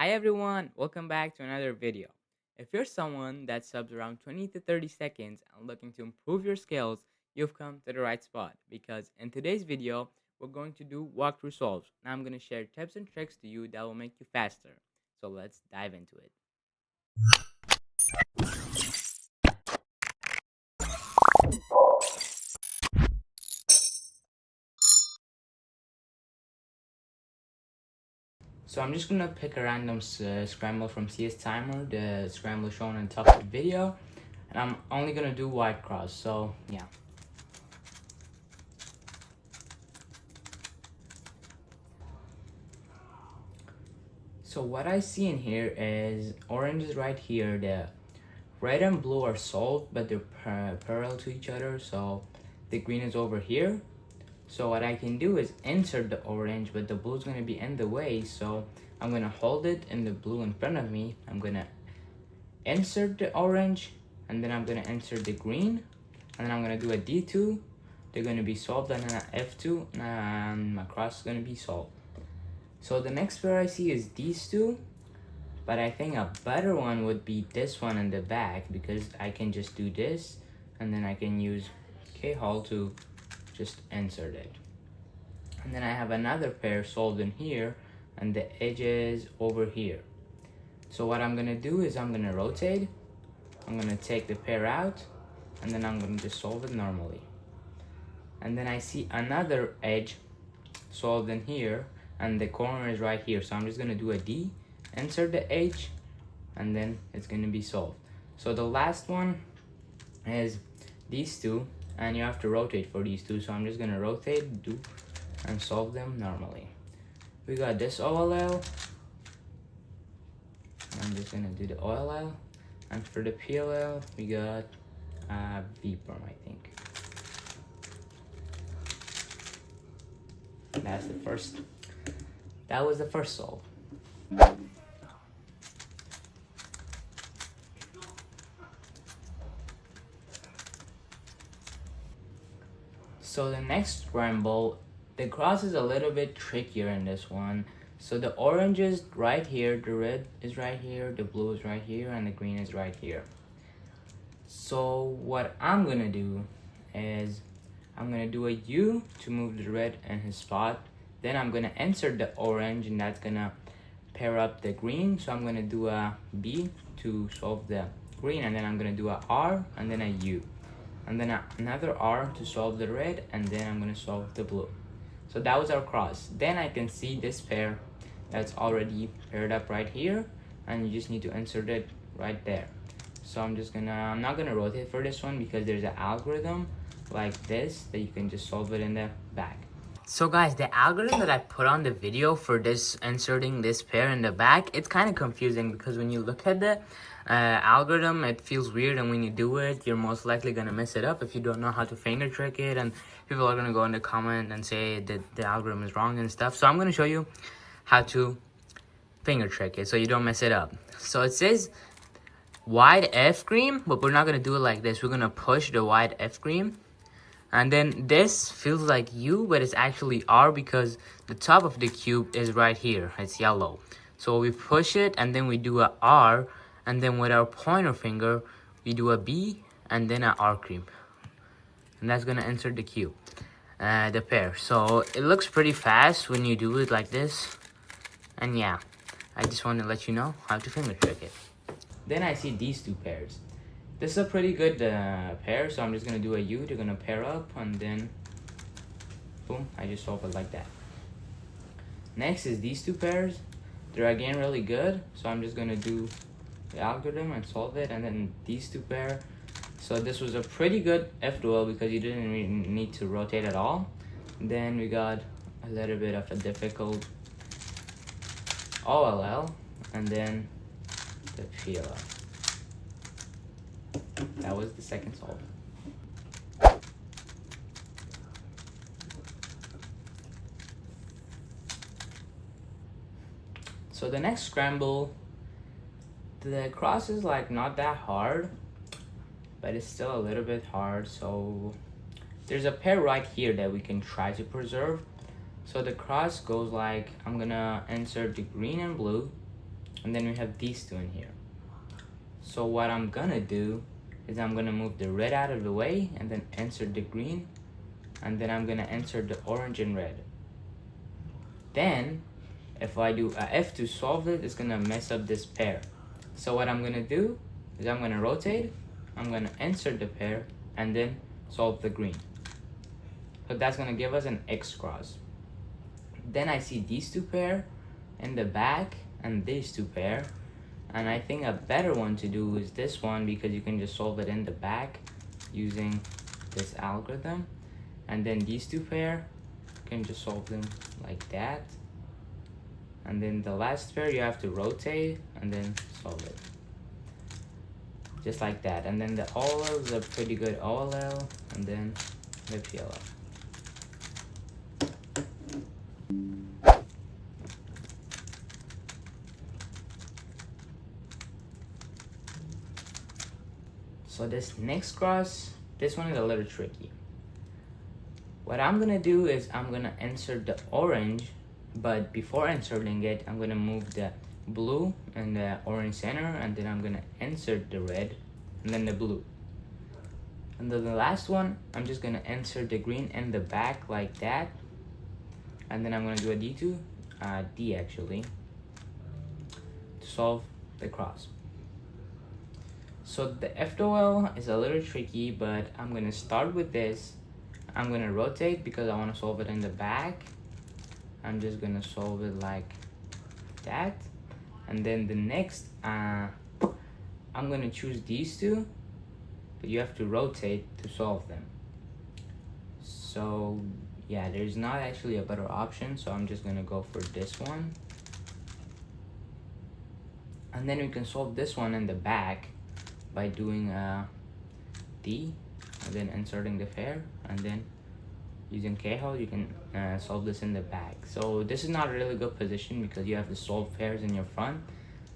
Hi everyone, welcome back to another video. If you're someone that subs around 20 to 30 seconds and looking to improve your skills, you've come to the right spot because in today's video, we're going to do walkthrough solves. Now I'm going to share tips and tricks to you that will make you faster. So let's dive into it. So I'm just going to pick a random scramble from CS Timer, the scramble shown on top of the video. And I'm only going to do white cross, so yeah. So what I see in here is orange is right here, the red and blue are solved, but they're parallel to each other, so the green is over here. So what I can do is insert the orange, but the blue is going to be in the way, so I'm going to hold it in the blue in front of me. I'm going to insert the orange, and then I'm going to insert the green, and then I'm going to do a D2. They're going to be solved, and then an F2, and my cross is going to be solved. So the next pair I see is these two, but I think a better one would be this one in the back because I can just do this and then I can use K-hole to just insert it. And then I have another pair solved in here and the edges over here. So what I'm gonna do is I'm gonna rotate, I'm gonna take the pair out, and then I'm gonna just solve it normally. And then I see another edge solved in here and the corner is right here, so I'm just gonna do a D, insert the edge, and then it's gonna be solved. So the last one is these two, and you have to rotate for these two, so I'm just gonna rotate, do, and solve them normally. We got this OLL, I'm just gonna do the OLL, and for the PLL we got VPerm, I think. That was the first solve. So the next scramble, the cross is a little bit trickier in this one. So the orange is right here, the red is right here, the blue is right here, and the green is right here. So what I'm gonna do is I'm gonna do a U to move the red in his spot. Then I'm gonna insert the orange, and that's gonna pair up the green. So I'm gonna do a B to solve the green, and then I'm gonna do a R and then a U. And then another R to solve the red, and then I'm gonna solve the blue. So that was our cross. Then I can see this pair that's already paired up right here, and you just need to insert it right there. So I'm not gonna rotate for this one because there's an algorithm like this that you can just solve it in the back. So guys, the algorithm that I put on the video for this inserting this pair in the back, it's kind of confusing because when you look at the algorithm, it feels weird, and when you do it, you're most likely gonna mess it up if you don't know how to finger trick it, and people are gonna go in the comment and say that the algorithm is wrong and stuff. So I'm gonna show you how to finger trick it so you don't mess it up. So it says wide F cream, but we're not gonna do it like this. We're gonna push the wide F cream, and then this feels like U, but it's actually R because the top of the cube is right here. It's yellow. So we push it, and then we do a R, and then with our pointer finger, we do a B, and then an R cream. And that's gonna insert the cube, the pair. So it looks pretty fast when you do it like this. And yeah, I just want to let you know how to finger trick it. Then I see these two pairs. This is a pretty good pair, so I'm just gonna do a U. They're gonna pair up, and then boom, I just solve it like that. Next is these two pairs. They're again really good, so I'm just gonna do the algorithm and solve it, and then these two pair. So this was a pretty good F duel because you didn't really need to rotate at all. Then we got a little bit of a difficult OLL, and then the PLL. That was the second solve. So the next scramble, the cross is like not that hard, but it's still a little bit hard. So there's a pair right here that we can try to preserve. So the cross goes like, I'm gonna insert the green and blue, and then we have these two in here. So what I'm gonna do is I'm gonna move the red out of the way and then insert the green, and then I'm gonna insert the orange and red. Then if I do a F to solve it, it's gonna mess up this pair. So what I'm gonna do is I'm gonna rotate, I'm gonna insert the pair, and then solve the green. So that's gonna give us an X cross. Then I see these two pair in the back and these two pair, and I think a better one to do is this one, because you can just solve it in the back using this algorithm. And then these two pair, you can just solve them like that. And then the last pair you have to rotate and then solve it. Just like that. And then the OLL is a pretty good OLL, and then the PLL. So this next cross, this one is a little tricky. What I'm gonna do is I'm gonna insert the orange, but before inserting it, I'm gonna move the blue and the orange center, and then I'm gonna insert the red and then the blue. And then the last one, I'm just gonna insert the green in the back like that, and then I'm gonna do a D actually, to solve the cross. So the FOL is a little tricky, but I'm gonna start with this. I'm gonna rotate because I wanna solve it in the back. I'm just gonna solve it like that. And then the next, I'm gonna choose these two, but you have to rotate to solve them. So yeah, there's not actually a better option, so I'm just gonna go for this one. And then we can solve this one in the back by doing a D and then inserting the pair, and then using K-hole you can solve this in the back. So this is not a really good position because you have to solve pairs in your front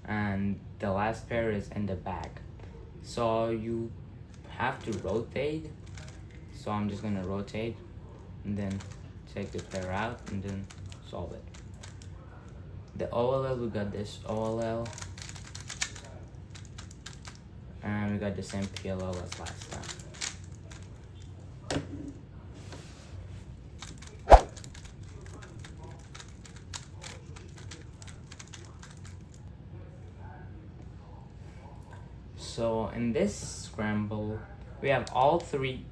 and the last pair is in the back. So you have to rotate. So I'm just gonna rotate and then take the pair out and then solve it. The OLL, we got this OLL. And we got the same PLL as last time. So in this scramble, we have all three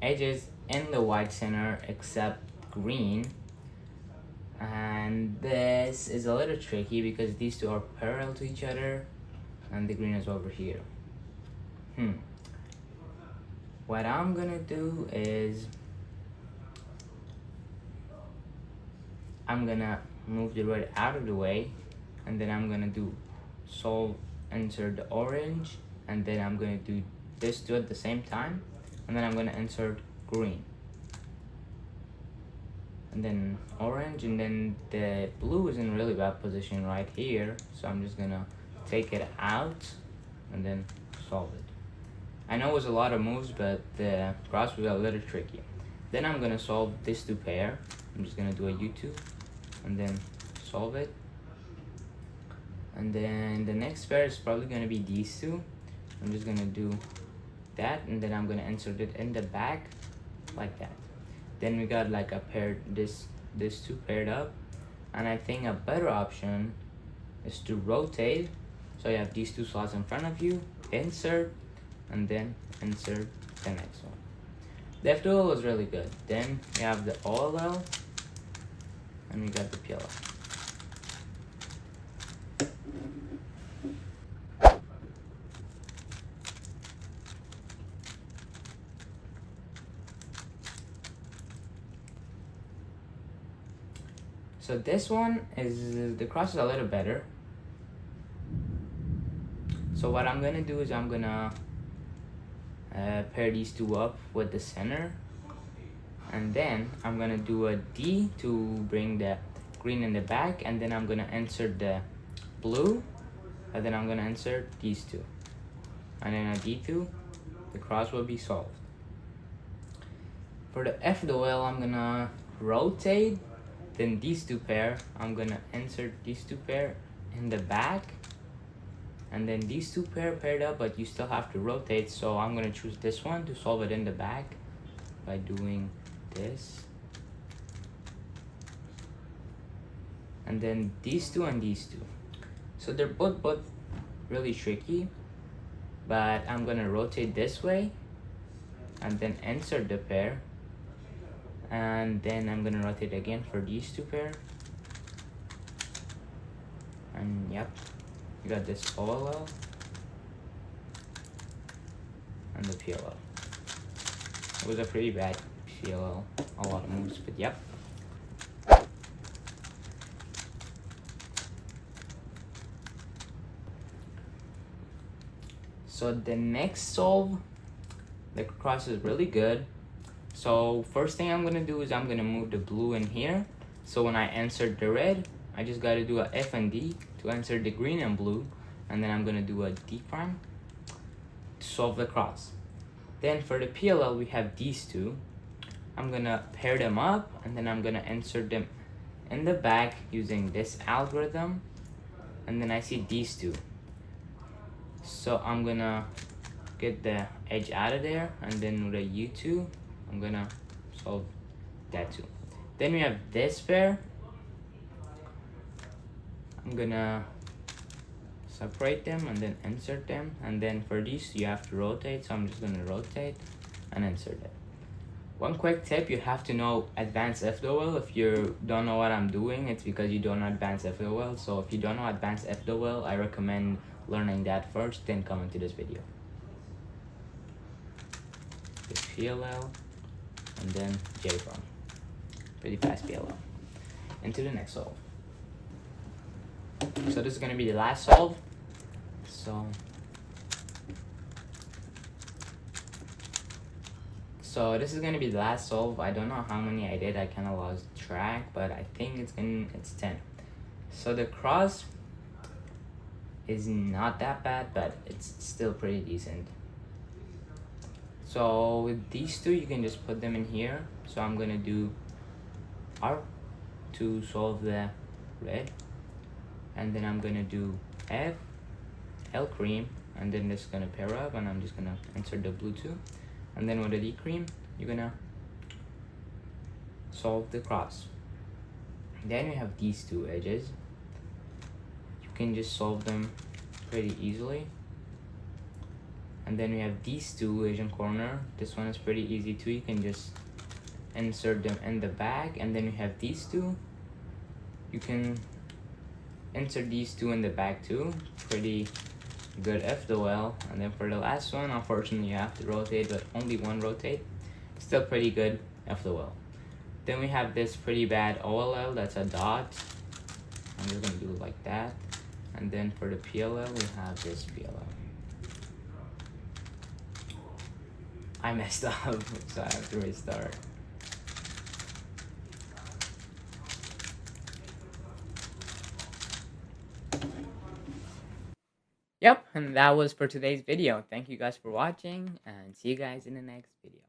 edges in the white center except green. And this is a little tricky because these two are parallel to each other and the green is over here. What I'm gonna do is I'm gonna move the red out of the way, and then I'm gonna do solve, insert the orange, and then I'm gonna do this two at the same time, and then I'm gonna insert green. And then orange, and then the blue is in really bad position right here, so I'm just gonna take it out and then solve it. I know it was a lot of moves, but the cross was a little tricky. Then I'm gonna solve this two pair. I'm just gonna do a U2 and then solve it. And then the next pair is probably gonna be these two. I'm just gonna do that, and then I'm gonna insert it in the back like that. Then we got like a pair, this two paired up, and I think a better option is to rotate. So you have these two slots in front of you, insert, and then insert the next one. The FOL was really good. Then we have the OLL, and we got the PLL. So this one is, the cross is a little better. So what I'm gonna do is I'm gonna pair these two up with the center, and then I'm gonna do a D to bring the green in the back, and then I'm gonna insert the blue, and then I'm gonna insert these two, and then a D2, the cross will be solved. For the FOL, I'm gonna rotate, Then these two pair, I'm gonna insert these two pair in the back, and then these two pair paired up, but you still have to rotate, so I'm gonna choose this one to solve it in the back by doing this. And then these two and these two. So they're both really tricky, but I'm gonna rotate this way and then insert the pair, and then I'm gonna rotate again for these two pair, and yep, you got this OLL and the PLL. It was a pretty bad PLL, a lot of moves, but yep. So the next solve, the cross is really good. So first thing I'm gonna do is I'm gonna move the blue in here. So when I insert the red, I just gotta do a F and D to insert the green and blue, and then I'm gonna do a D prime to solve the cross. Then for the PLL, we have these two. I'm gonna pair them up, and then I'm gonna insert them in the back using this algorithm, and then I see these two. So I'm gonna get the edge out of there, and then with a U2, I'm gonna solve that too. Then we have this pair. I'm gonna separate them and then insert them, and then for these you have to rotate, so I'm just gonna rotate and insert it. One quick tip, you have to know advanced FWL. If you don't know what I'm doing, it's because you don't know advanced FWL. So if you don't know advanced FWL, I recommend learning that first, then coming to this video. The PLL and then J-Prime. Pretty fast PLL. Into the next solve. So this is gonna be the last solve. So this is gonna be the last solve. I don't know how many I did. I kind of lost track, but I think it's 10. So the cross is not that bad, but it's still pretty decent. So with these two, you can just put them in here. So I'm gonna do R to solve the red, and then I'm gonna do F, L cream, and then this is gonna pair up, and I'm just gonna insert the blue too. And then with the D cream, you're gonna solve the cross. Then we have these two edges. You can just solve them pretty easily. And then we have these two Asian corner. This one is pretty easy too. You can just insert them in the back. And then we have these two. You can insert these two in the back too. Pretty good FWL. And then for the last one, unfortunately you have to rotate, but only one rotate. Still pretty good FWL. Then we have this pretty bad OLL, that's a dot. I'm just gonna do it like that. And then for the PLL, we have this PLL. I messed up, so I have to restart. Yep, and that was for today's video. Thank you guys for watching, and see you guys in the next video.